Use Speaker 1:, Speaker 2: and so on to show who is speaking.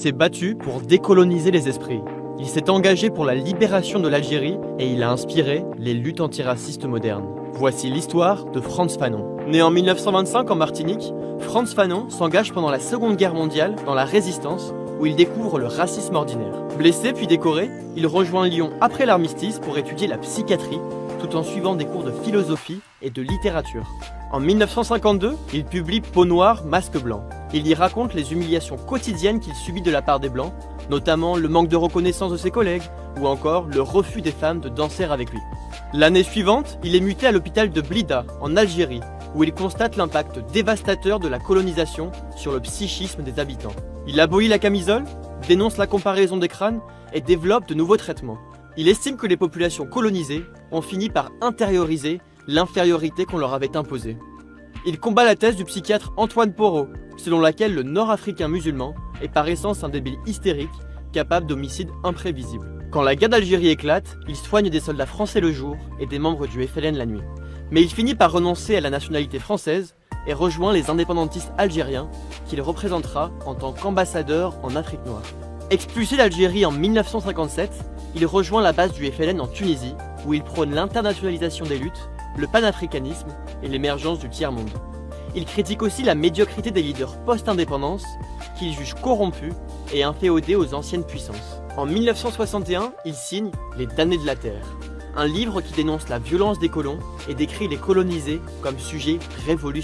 Speaker 1: s'est battu pour décoloniser les esprits. Il s'est engagé pour la libération de l'Algérie et il a inspiré les luttes antiracistes modernes. Voici l'histoire de Frantz Fanon. Né en 1925 en Martinique, Frantz Fanon s'engage pendant la Seconde Guerre mondiale dans la Résistance où il découvre le racisme ordinaire. Blessé puis décoré, il rejoint Lyon après l'armistice pour étudier la psychiatrie tout en suivant des cours de philosophie et de littérature. En 1952, il publie Peau noire, masque blanc. Il y raconte les humiliations quotidiennes qu'il subit de la part des Blancs, notamment le manque de reconnaissance de ses collègues ou encore le refus des femmes de danser avec lui. L'année suivante, il est muté à l'hôpital de Blida, en Algérie, où il constate l'impact dévastateur de la colonisation sur le psychisme des habitants. Il abolit la camisole, dénonce la comparaison des crânes et développe de nouveaux traitements. Il estime que les populations colonisées ont fini par intérioriser l'infériorité qu'on leur avait imposée. Il combat la thèse du psychiatre Antoine Porot, selon laquelle le Nord-Africain musulman est par essence un débile hystérique, capable d'homicides imprévisibles. Quand la guerre d'Algérie éclate, il soigne des soldats français le jour et des membres du FLN la nuit. Mais il finit par renoncer à la nationalité française et rejoint les indépendantistes algériens qu'il représentera en tant qu'ambassadeur en Afrique noire. Expulsé d'Algérie en 1957, il rejoint la base du FLN en Tunisie, où il prône l'internationalisation des luttes, le panafricanisme et l'émergence du tiers-monde. Il critique aussi la médiocrité des leaders post-indépendance, qu'il juge corrompus et inféodés aux anciennes puissances. En 1961, il signe Les damnés de la terre, un livre qui dénonce la violence des colons et décrit les colonisés comme sujets révolutionnaires.